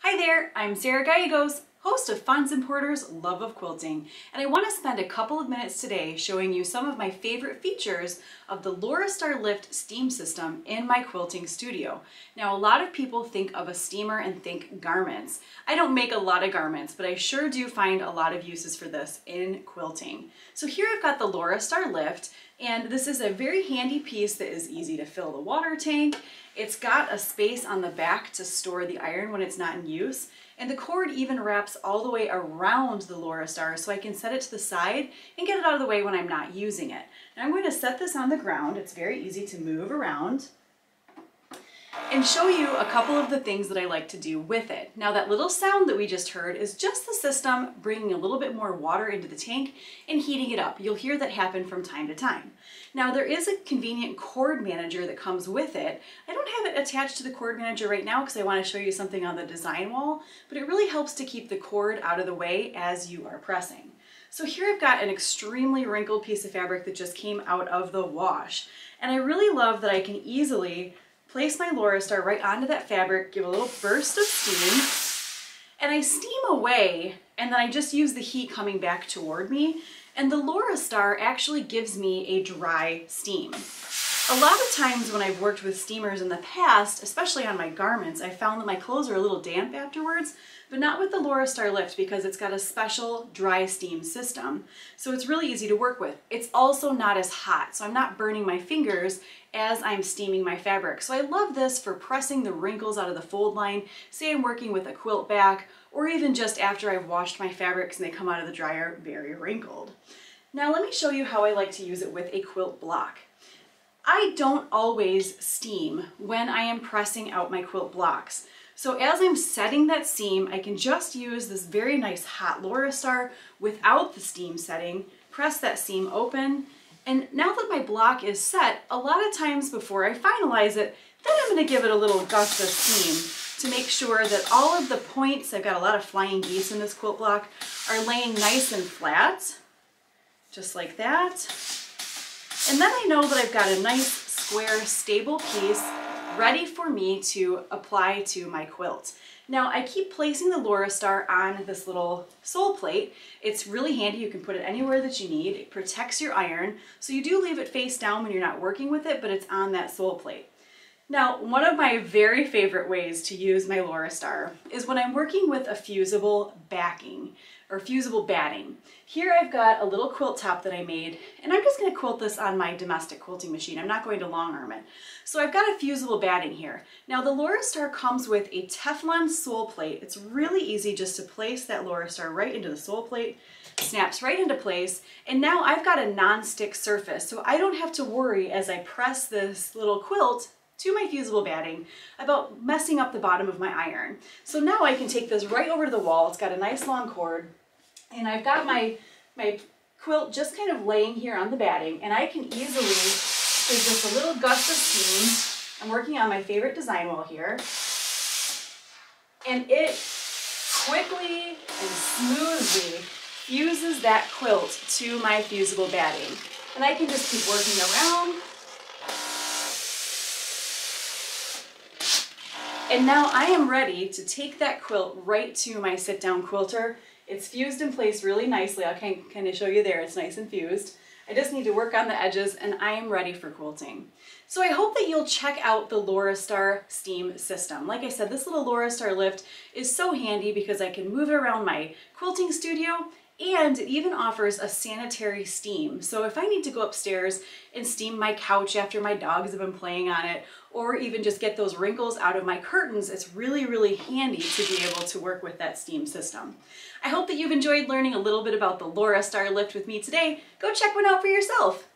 Hi there, I'm Sara Gallegos, host of Fonts and Porter's Love of Quilting, and I want to spend a couple of minutes today showing you some of my favorite features of the Laurastar Lift steam system in my quilting studio. Now, a lot of people think of a steamer and think garments. I don't make a lot of garments, but I sure do find a lot of uses for this in quilting. So here I've got the Laurastar Lift, and this is a very handy piece that is easy to fill the water tank. It's got a space on the back to store the iron when it's not in use, and the cord even wraps all the way around the Laurastar so I can set it to the side and get it out of the way when I'm not using it. Now I'm going to set this on the ground. It's very easy to move around and show you a couple of the things that I like to do with it. Now that little sound that we just heard is just the system bringing a little bit more water into the tank and heating it up. You'll hear that happen from time to time. Now there is a convenient cord manager that comes with it. I don't have it attached to the cord manager right now because I want to show you something on the design wall, but it really helps to keep the cord out of the way as you are pressing. So here I've got an extremely wrinkled piece of fabric that just came out of the wash, and I really love that I can easily place my Laurastar right onto that fabric, give a little burst of steam, and I steam away, and then I just use the heat coming back toward me, and the Laurastar actually gives me a dry steam. A lot of times when I've worked with steamers in the past, especially on my garments, I found that my clothes are a little damp afterwards, but not with the Laurastar Lift because it's got a special dry steam system. So it's really easy to work with. It's also not as hot, so I'm not burning my fingers as I'm steaming my fabric. So I love this for pressing the wrinkles out of the fold line, say I'm working with a quilt back, or even just after I've washed my fabrics and they come out of the dryer very wrinkled. Now let me show you how I like to use it with a quilt block. I don't always steam when I am pressing out my quilt blocks. So as I'm setting that seam, I can just use this very nice hot Laurastar without the steam setting, press that seam open, and now that my block is set, a lot of times before I finalize it, then I'm going to give it a little gust of steam to make sure that all of the points, I've got a lot of flying geese in this quilt block, are laying nice and flat, just like that. And then I know that I've got a nice, square, stable piece ready for me to apply to my quilt. Now I keep placing the Laurastar on this little sole plate. It's really handy. You can put it anywhere that you need. It protects your iron. So you do leave it face down when you're not working with it, but it's on that sole plate. Now, one of my very favorite ways to use my Laurastar is when I'm working with a fusible backing or fusible batting. Here I've got a little quilt top that I made, and I'm just going to quilt this on my domestic quilting machine. I'm not going to long arm it. So I've got a fusible batting here. Now the Laurastar comes with a Teflon sole plate. It's really easy just to place that Laurastar right into the sole plate, snaps right into place, and now I've got a non-stick surface, so I don't have to worry as I press this little quilt to my fusible batting about messing up the bottom of my iron. So now I can take this right over to the wall. It's got a nice long cord, and I've got my quilt just kind of laying here on the batting, and I can easily take just a little gust of steam. I'm working on my favorite design wall here, and it quickly and smoothly fuses that quilt to my fusible batting. And I can just keep working around. And now I am ready to take that quilt right to my sit-down quilter. It's fused in place really nicely. I'll kind of show you there. It's nice and fused. I just need to work on the edges and I am ready for quilting. So I hope that you'll check out the Laurastar Steam System. Like I said, this little Laurastar Lift is so handy because I can move it around my quilting studio, and it even offers a sanitary steam. So if I need to go upstairs and steam my couch after my dogs have been playing on it, or even just get those wrinkles out of my curtains, it's really, really handy to be able to work with that steam system. I hope that you've enjoyed learning a little bit about the Laurastar Lift with me today. Go check one out for yourself.